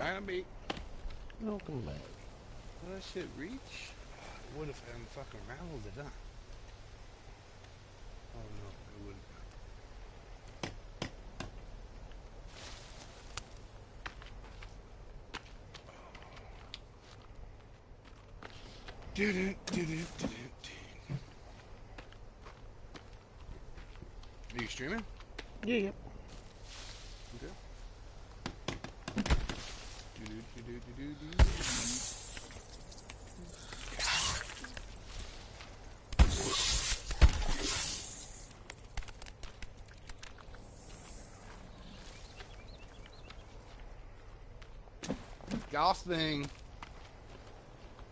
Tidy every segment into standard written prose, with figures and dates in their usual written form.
Alright, beat. Welcome back. Will that shit reach? What if I fucking raveled it, huh? Oh no, it wouldn't. Are you streaming? Yeah, yeah. Okay. Golf thing.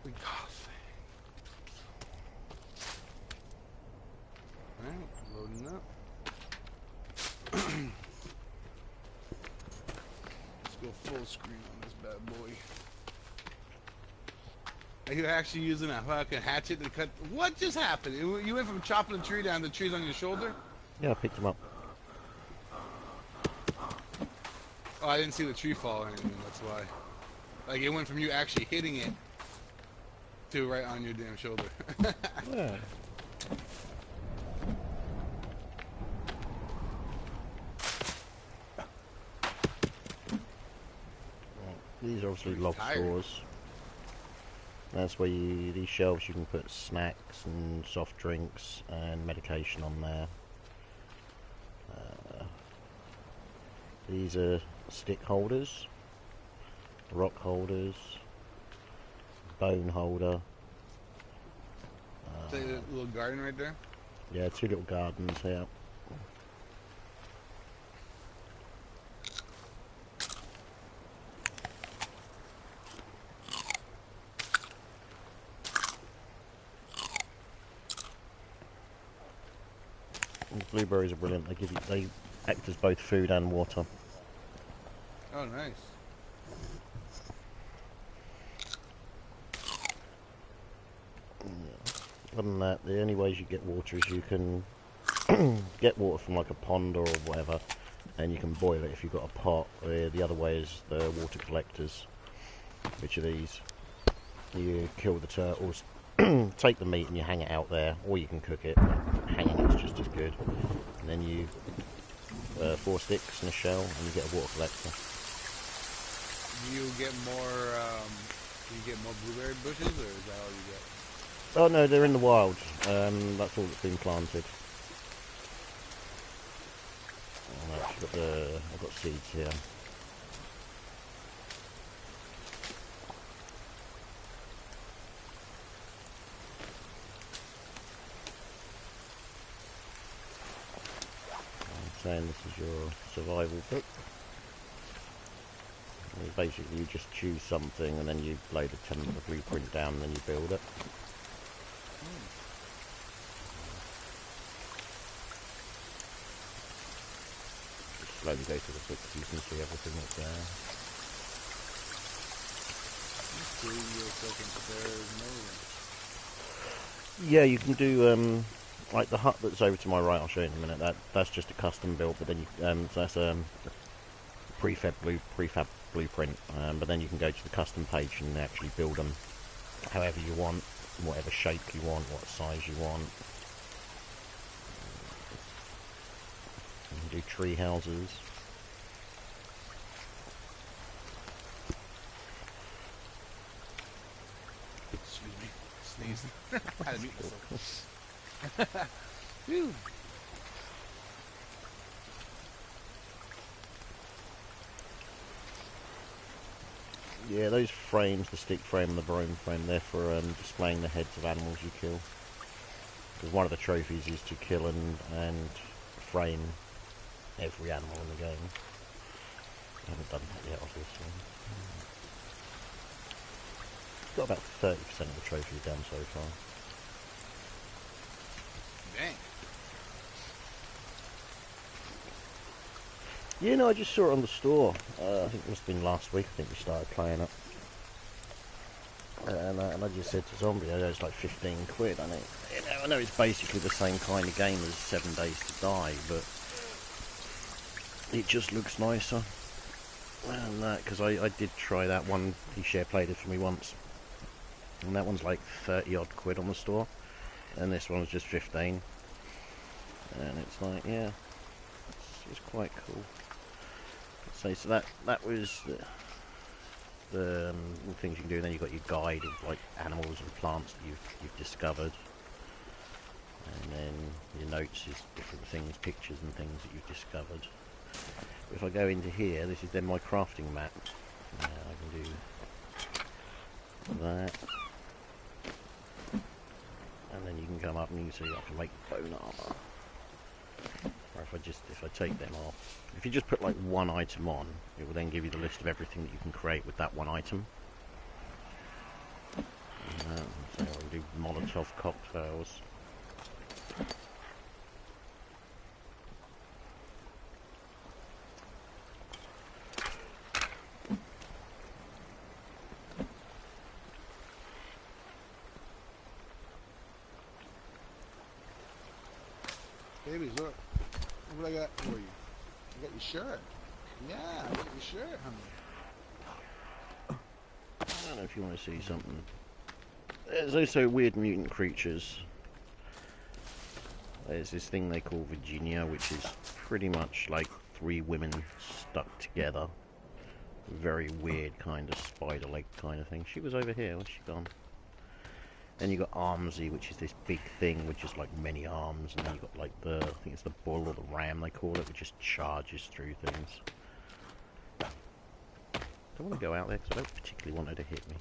The golf thing. Alright, loading up. Let's go full screen on this bad boy. Are you actually using a fucking hatchet to cut? What just happened? You went from chopping a tree down to the trees on your shoulder? Yeah, I picked them up. Oh, I didn't see the tree fall or anything, that's why. Like, it went from you actually hitting it to right on your damn shoulder. Yeah. These are obviously log stores. That's where these shelves you can put snacks and soft drinks and medication on there. These are stick holders, rock holders, bone holder. See the little garden right there? Yeah, two little gardens here. And blueberries are brilliant. They act as both food and water. Oh, nice. Other than that, the only ways you get water is you can get water from like a pond or whatever, and you can boil it if you've got a pot. The other way is the water collectors, which are these. You kill the turtles, take the meat and you hang it out there, or you can cook it. Hanging it's just as good. And then you 4 sticks and a shell, and you get a water collector. Do you get more? Do you get more blueberry bushes, or is that all you get? Oh no, they're in the wild. That's all that's been planted. I've got seeds here. I'm saying this is your survival book. And basically, you just choose something and then you lay the blueprint down and then you build it. Slowly go to the book so you can see everything that's there. Yeah, you can do like the hut that's over to my right. I'll show you in a minute. That's just a custom build, but then you so that's a prefab blueprint. But then you can go to the custom page and actually build them however you want, whatever shape you want, what size you want. You can do tree houses. Excuse me, sneezing. I had to mute myself. Whew. Yeah, those frames, the stick frame and the brome frame, they're for displaying the heads of animals you kill. Because one of the trophies is to kill and frame every animal in the game. I haven't done that yet, obviously. Got about 30% of the trophies done so far. Dang. Yeah, no, I just saw it on the store. I think it must have been last week. I think we started playing it. And I just said to Zombie, I know it's like 15 quid. I know it's basically the same kind of game as 7 Days to Die, but it just looks nicer. And that, because I did try that one, he share played it for me once. And that one's like 30 odd quid on the store. And this one's just 15. And it's like, yeah, it's quite cool. So that was the things you can do. And then you've got your guide of like animals and plants that you've discovered. And then your notes is different things, pictures and things that you've discovered. If I go into here, this is then my crafting map. I can do that. And then you can come up and you can see I can make bone armor. Or if I take them off. If you just put like one item on, it will then give you the list of everything that you can create with that one item. So I'll do Molotov cocktails. Babies, look. Look what I got for you. I got your shirt. Yeah, I got your shirt, honey. I don't know if you want to see something. There's also weird mutant creatures. There's this thing they call Virginia, which is pretty much like 3 women stuck together. Very weird kind of spider leg kind of thing. She was over here. Where's she gone? Then you got Armsy, which is this big thing with just like many arms, and then you got like I think it's the bull or the ram they call it, which just charges through things. Don't want to go out there because I don't particularly want her to hit me.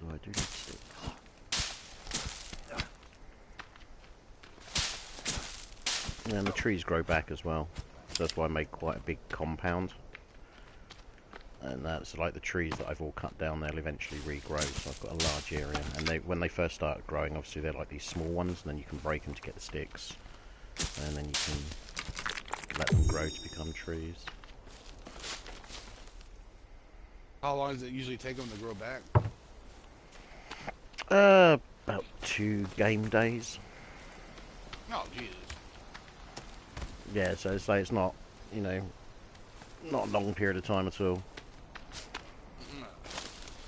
I do need 6. And the trees grow back as well. So that's why I made quite a big compound. And that's like the trees that I've all cut down, they'll eventually regrow. So I've got a large area. And when they first start growing, obviously they're like these small ones, and then you can break them to get the sticks. And then you can let them grow to become trees. How long does it usually take them to grow back? About 2 game days. Oh, Jesus. Yeah, so it's like it's not, you know, not a long period of time at all.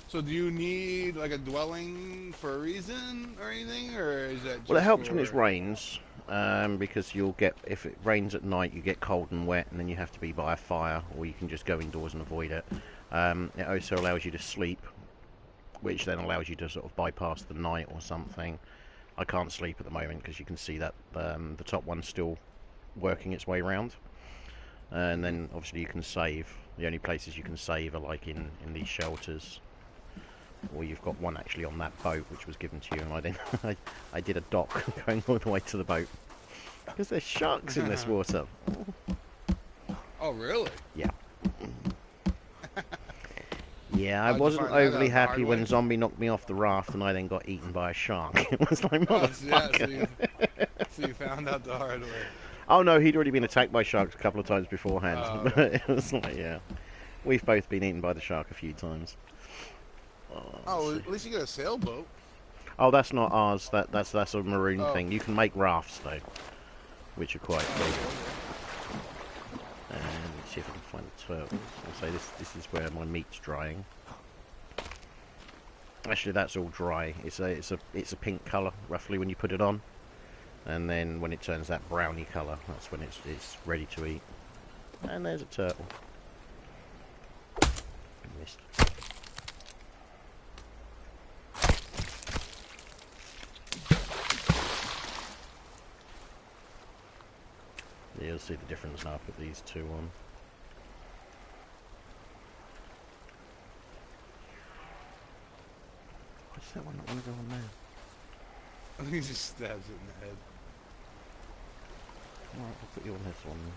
So do you need like a dwelling for a reason or anything, or is that just Well, it helps when it rains, because you'll get, if it rains at night, you get cold and wet, and then you have to be by a fire, or you can just go indoors and avoid it. It also allows you to sleep, which then allows you to sort of bypass the night or something. I can't sleep at the moment because you can see that the top one's still working its way around. And then obviously you can save. The only places you can save are like in these shelters. Or you've got one actually on that boat which was given to you, and I then I did a dock going all the way to the boat. Because there's sharks in this water. Oh, really? Yeah. Yeah, I How'd you wasn't find that overly out? happy Hard when way? Zombie knocked me off the raft and I then got eaten by a shark. It was like, Oh, yeah, motherfucker. so you found out the hard way. Oh no, he'd already been attacked by sharks a couple of times beforehand. Oh, But okay. it was like, yeah. We've both been eaten by the shark a few times. Oh, well, at least you get a sailboat. Oh, that's not ours. That's a maroon Oh. thing. You can make rafts though, which are quite cool. Oh, And let's see if I can find the turtles. I'll say this is where my meat's drying. Actually, that's all dry. It's a pink colour roughly when you put it on, and then when it turns that browny colour, that's when it's ready to eat. And there's a turtle. Missed. Yeah, you'll see the difference now. I put these 2 on. What's that one not want to go on there? I think he just stabs it in the head. Alright, I'll put you on this one then.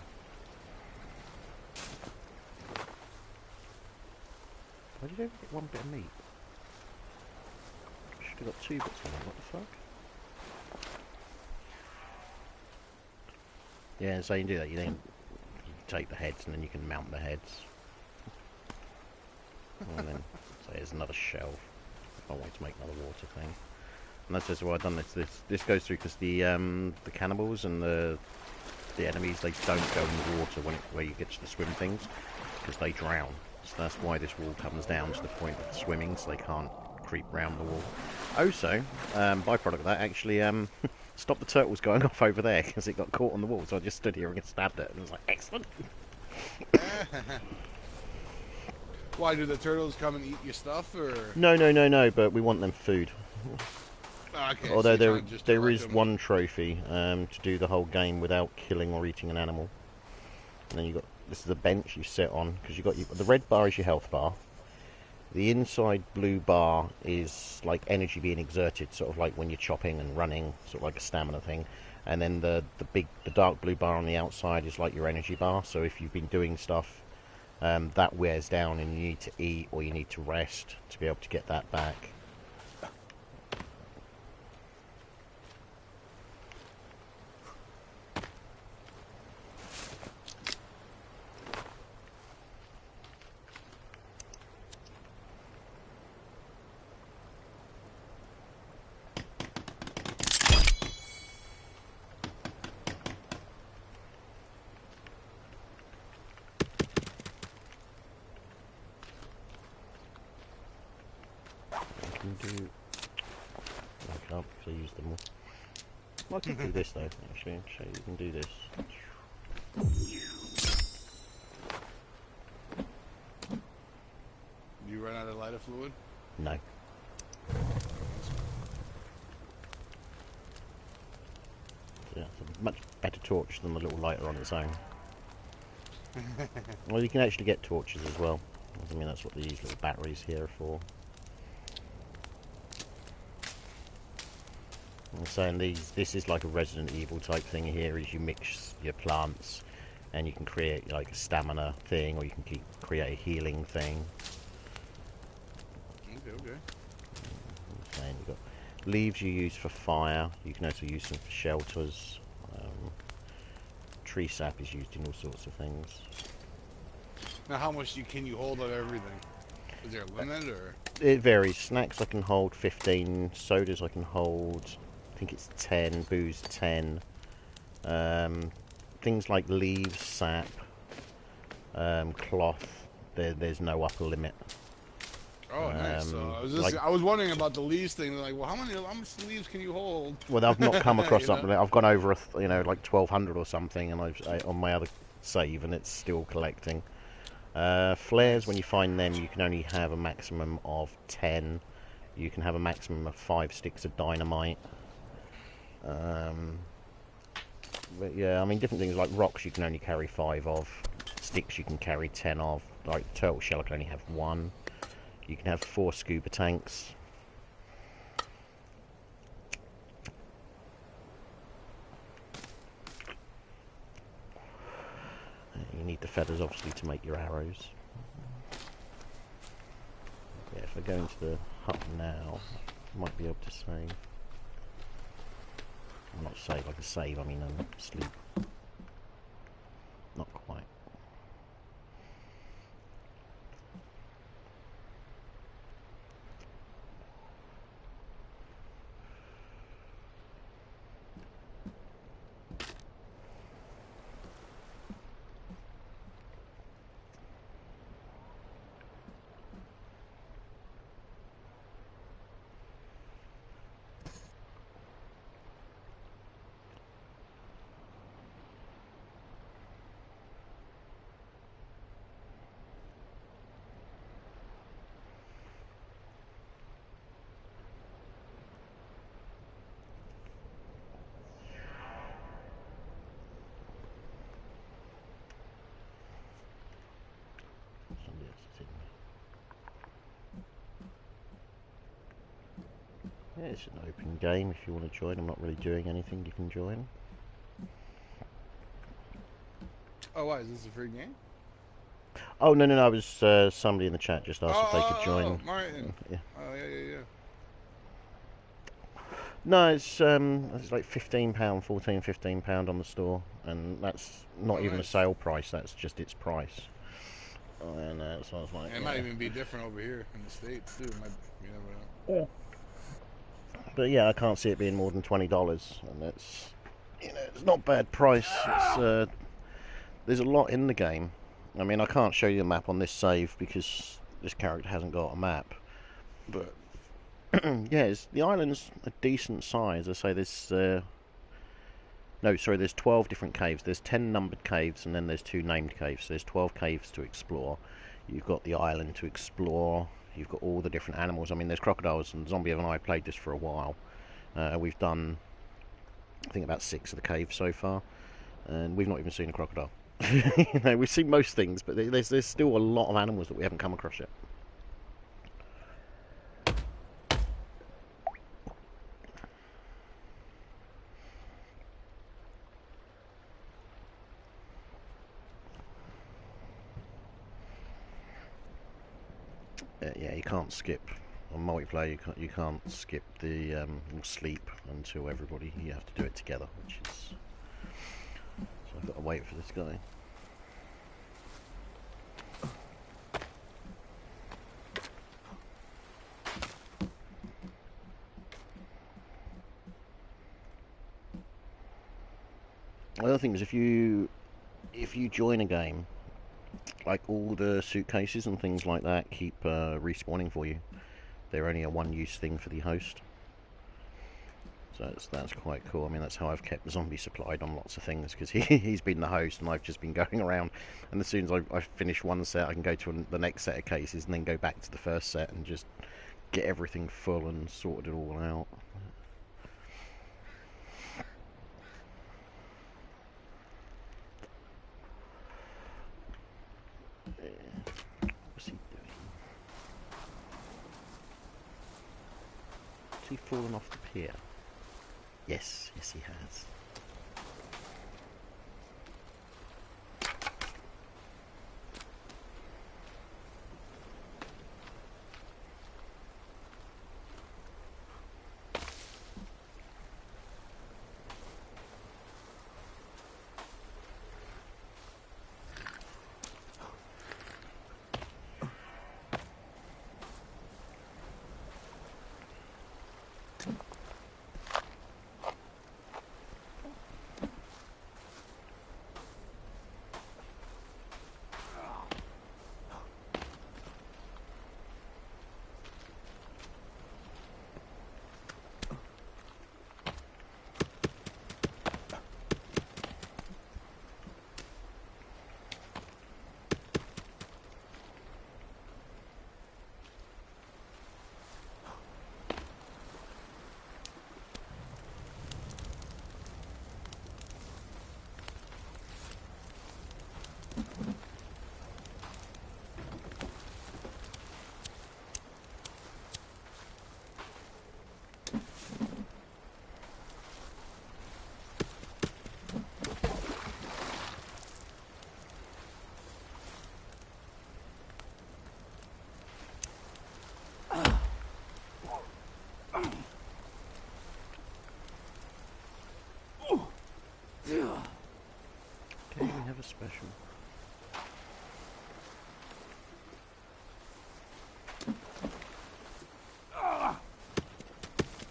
Why did you only get 1 bit of meat? Should have got 2 bits on it, what the fuck? Yeah, so you can do that, you then take the heads, and then you can mount the heads. And then, so here's another shelf. I can't wait to make another water thing. And that's just why I've done this. This goes through because the cannibals and the enemies, they don't go in the water where you get to the swim things, because they drown. So that's why this wall comes down to the point of swimming, so they can't creep round the wall. Also, byproduct of that, actually stopped the turtles going off over there because it got caught on the wall. So I just stood here and stabbed it, and it was like, excellent. Why, do the turtles come and eat your stuff, or? No, but we want them food. Okay, Although so there is one trophy to do the whole game without killing or eating an animal. And then you got, this is a bench you sit on, because you got the red bar is your health bar. The inside blue bar is like energy being exerted, sort of like when you're chopping and running, sort of like a stamina thing. And then the dark blue bar on the outside is like your energy bar. So if you've been doing stuff, that wears down and you need to eat or you need to rest to be able to get that back. I can't because I used them all. Well, I can do this though, actually. So you can do this. You run out of lighter fluid? No. Yeah, it's a much better torch than the little lighter on its own. Well, you can actually get torches as well. I mean, that's what these little batteries here are for. I'm saying this is like a Resident Evil type thing here, is you mix your plants and you can create like a stamina thing, or you can create a healing thing. Okay. And you've got leaves you use for fire, you can also use them for shelters. Tree sap is used in all sorts of things. Now, how much can you hold of everything? Is there a limit, or? It varies. Snacks I can hold 15, sodas I can hold, I think it's 10, booze 10. Things like leaves, sap, cloth, there's no upper limit. Oh, nice. So I was wondering about the leaves thing. Like, well, how much leaves can you hold? Well, I've not come across You something. I've gone over like 1,200 or something, and on my other save, and it's still collecting. Flares, when you find them, you can only have a maximum of 10. You can have a maximum of 5 sticks of dynamite. But yeah, I mean, different things like rocks you can only carry 5 of. Sticks you can carry 10 of. Like turtle shell I can only have 1. You can have 4 scuba tanks. You need the feathers obviously to make your arrows. Yeah, if I go into the hut now, I might be able to save. I'm not save, I can save, I mean sleep. Not quite. Yeah, it's an open game. If you want to join, I'm not really doing anything. You can join. Oh, why is this a free game? Oh no! I was somebody in the chat just asked if they could join. Martin. Yeah. Oh yeah. No, it's like £15, 14, £15 on the store, and that's not Oh, even a nice. sale price. That's just its price. And so I was like, And it might yeah. even be different over here in the states too. It might, you never know. But yeah, I can't see it being more than $20, and it's not bad price. There's a lot in the game. I mean, I can't show you a map on this save because this character hasn't got a map. But yeah, the island's a decent size. I say no, sorry, there's 12 different caves. There's 10 numbered caves, and then there's 2 named caves. So there's 12 caves to explore. You've got the island to explore. You've got all the different animals. I mean, there's crocodiles, and Zombie and I played this for a while. We've done, I think, about 6 of the caves so far, and we've not even seen a crocodile. We've seen most things, but there's still a lot of animals that we haven't come across yet. Yeah, you can't skip on multiplayer. You can't skip the sleep until everybody. You have to do it together, which is so I've got to wait for this guy. The other thing is if you join a game, like all the suitcases and things like that keep respawning for you. They're only a one-use thing for the host. So that's quite cool. I mean, that's how I've kept the zombie supplied on lots of things, because he's been the host and I've just been going around, and as soon as I finish one set I can go to the next set of cases and then go back to the first set and just get everything full and sorted it all out. What's he doing? Has he fallen off the pier? Yes, he has. Okay, we have a special.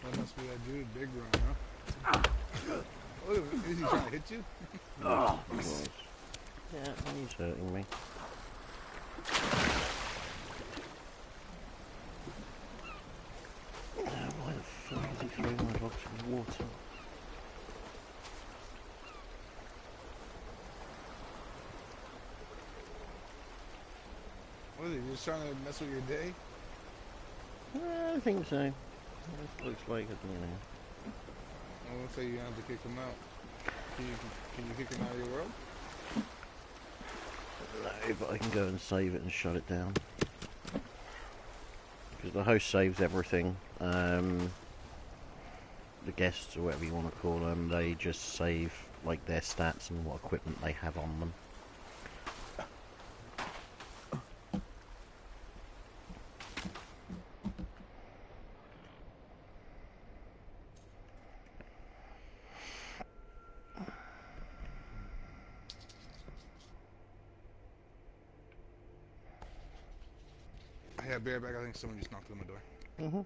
That must be that dude, Big Run, huh? Oh, is he trying to hit you? Oh, yeah, he's hurting me. Why the fuck is he throwing my logs in the water? What is he, just trying to mess with your day? I think so. It looks like it, you know. I won't say you have to kick him out. Can you kick him out of your world? No, but I can go and save it and shut it down. Because the host saves everything. The guests, or whatever you want to call them, they just save like their stats and what equipment they have on them. yeah, bear back. I think someone just knocked on my door. Mm-hmm.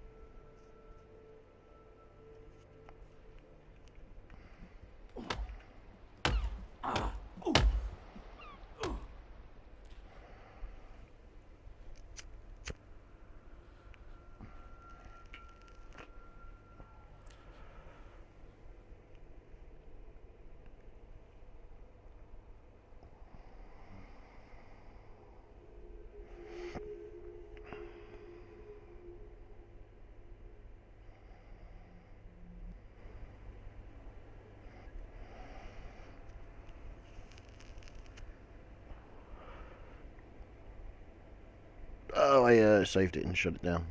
Oh, I saved it and shut it down.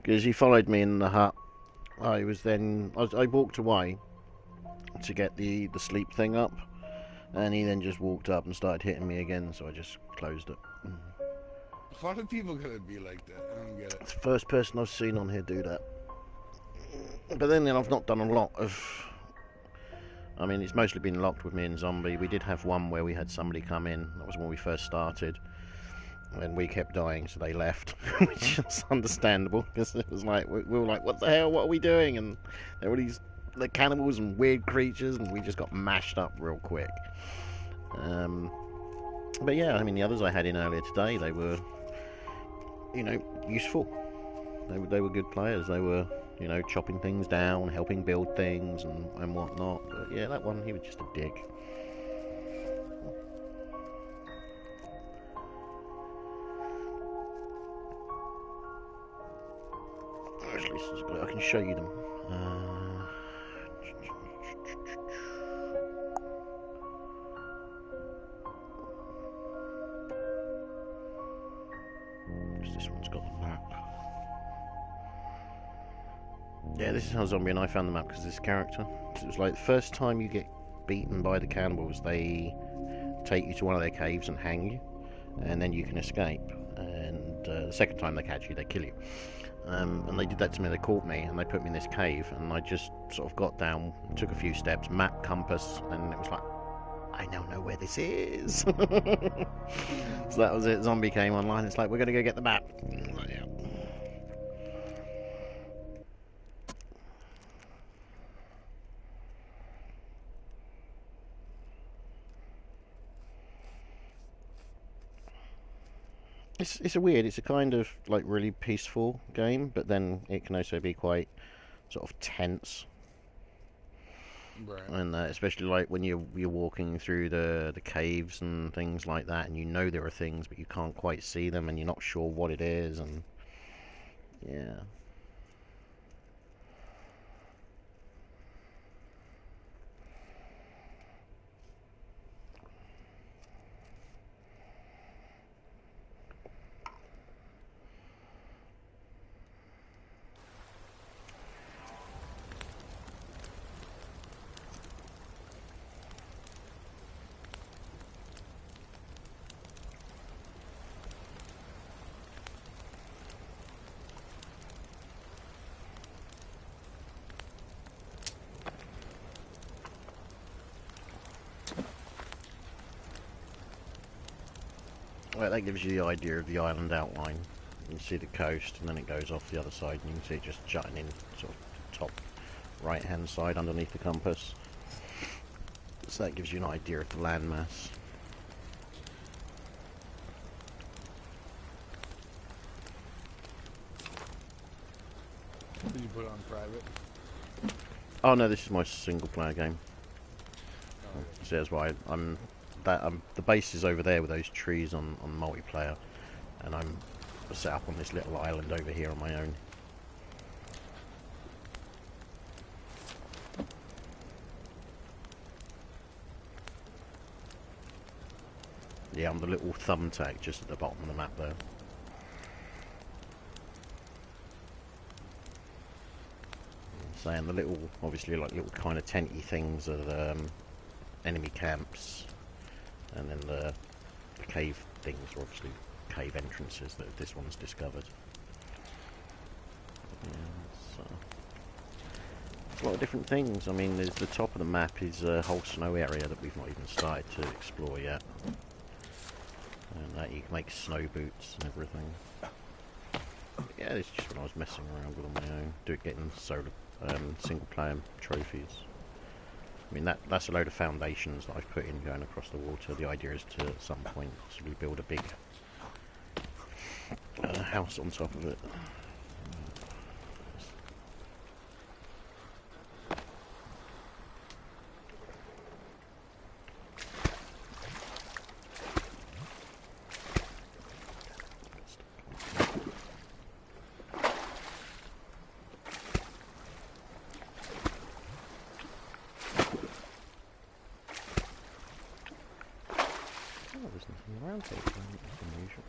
Because he followed me in the hut. I walked away to get the sleep thing up, and he then just walked up and started hitting me again, so I just closed it. Why do people gotta be like that? I don't get it. It's the first person I've seen on here do that. But then I've not done a lot of... I mean, it's mostly been locked with me and Zombie. We did have one where we had somebody come in. That was when we first started. And we kept dying, so they left. Which is understandable, because it was like, we were like, what the hell, what are we doing? And there were these cannibals and weird creatures, and we just got mashed up real quick. But yeah, I mean, the others I had in earlier today, they were, you know, useful. They were good players. They were, you know, chopping things down, helping build things and whatnot. But yeah, that one, he was just a dick. Actually, I can show you them. This one's got the map. Yeah, this is how Zombie and I found the map, because this character. Cause it was like the first time you get beaten by the cannibals, they take you to one of their caves and hang you, and then you can escape. And the second time they catch you, they kill you. And they did that to me. They caught me and they put me in this cave, and I just sort of got down, took a few steps, map, compass, and it was like, I now know where this is. So that was it. Zombie came online. It's like, we're going to go get the map. Like, yeah. It's a weird. It's a kind of like really peaceful game, but then it can also be quite sort of tense. Right. And especially like when you're walking through the caves and things like that, and you know there are things, but you can't quite see them, and you're not sure what it is, and yeah. Well, that gives you the idea of the island outline. You see the coast, and then it goes off the other side, and you can see it just jutting in, sort of top right-hand side underneath the compass. So that gives you an idea of the landmass. Did you put it on private? Oh no, this is my single-player game. Oh, So that's why the base is over there with those trees on multiplayer, and I'm set up on this little island over here on my own. Yeah, I'm the little thumbtack just at the bottom of the map there. Saying the little, obviously like little kind of tenty things are the enemy camps, and then the cave things are obviously cave entrances that this one's discovered. Yeah, so a lot of different things. I mean, there's the top of the map is a whole snow area that we've not even started to explore yet. And You can make snow boots and everything. Yeah, this is just when I was messing around with on my own, getting single player trophies. I mean, that's a load of foundations that I've put in going across the water. The idea is to, at some point, possibly build a big house on top of it. There's nothing around here, that's unusual.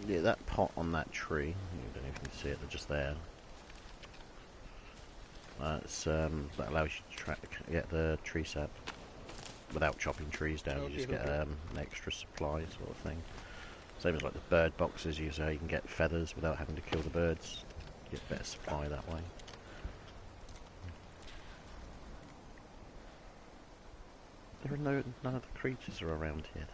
Yeah, that pot on that tree, you don't even see it, they're just there. That allows you to get the tree sap without chopping trees down. Okay, You just get an extra supply sort of thing. Same as like the bird boxes, you can get feathers without having to kill the birds. You get better supply that way. There are none of the creatures are around here.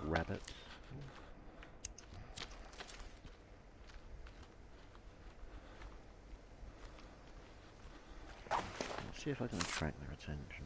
Rabbits. Let's see if I can attract their attention.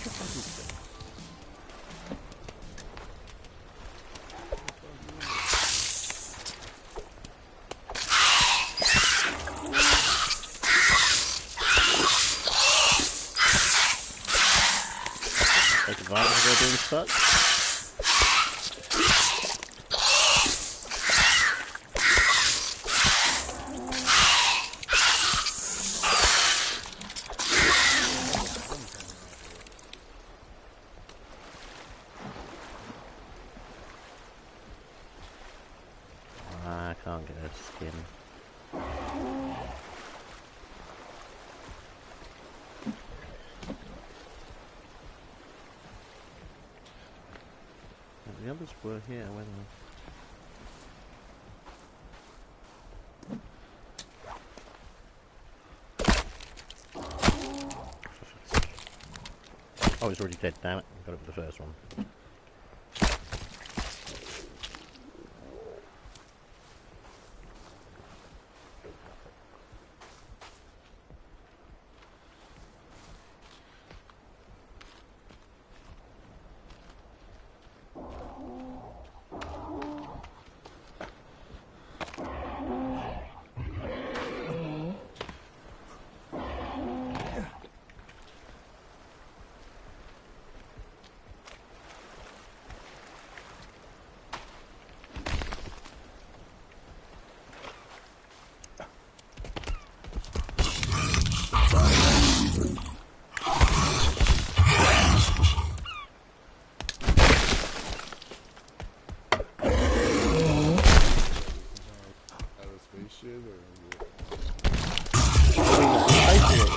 Take advantage of her being stuck. I can't get her skin. The others were here, weren't they? Oh, it's already dead, damn it. Got it for the first one.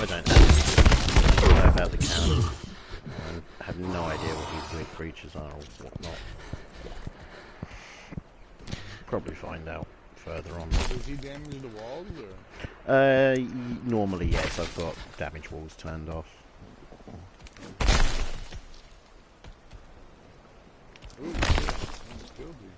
I don't know about the cannon. I have no idea what these weird creatures are or whatnot. Probably find out further on. Does he damage the walls or? Normally yes, I've got damage walls turned off. Ooh, almost killed you.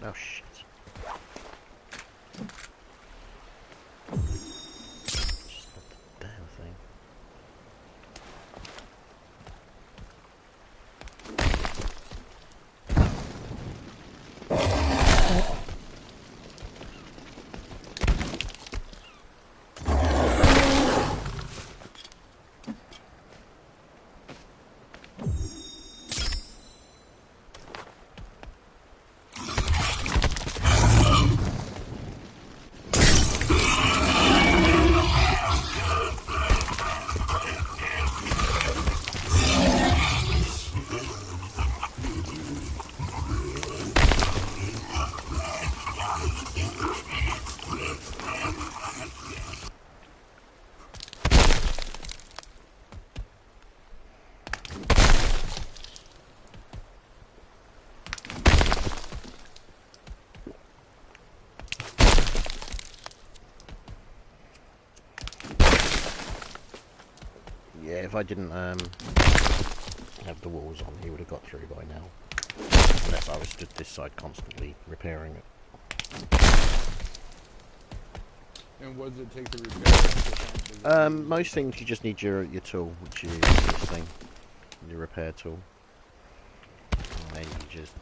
Oh shit. Just not the damn thing. Yeah, if I didn't have the walls on, he would have got through by now. Unless I was stood this side constantly repairing it. And what does it take to repair? Most things you just need your tool, which is this thing, your repair tool. And then you just...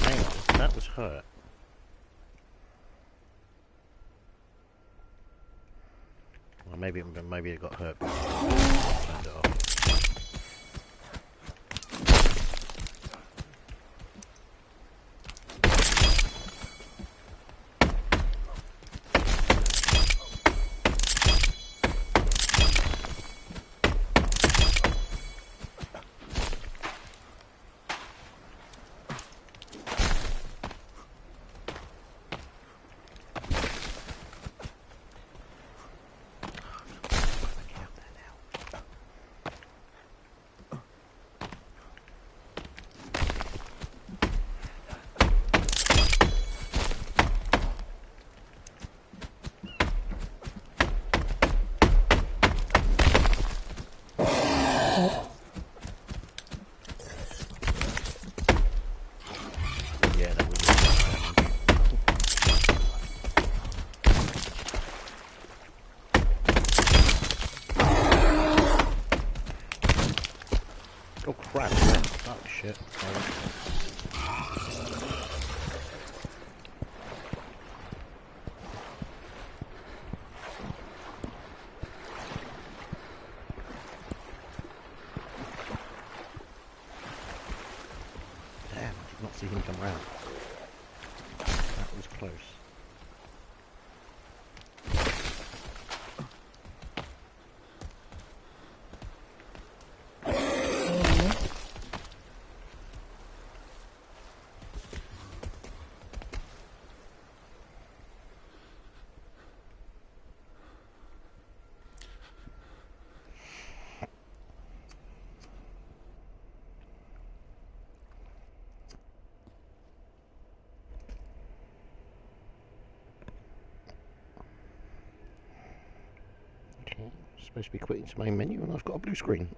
Hang on, that was hurt. Well, maybe it got hurt before I turned it off. Yeah, that was it. Oh crap, oh shit. Damn, I did not see him come round. That was close. Okay, supposed to be quitting to main menu and I've got a blue screen.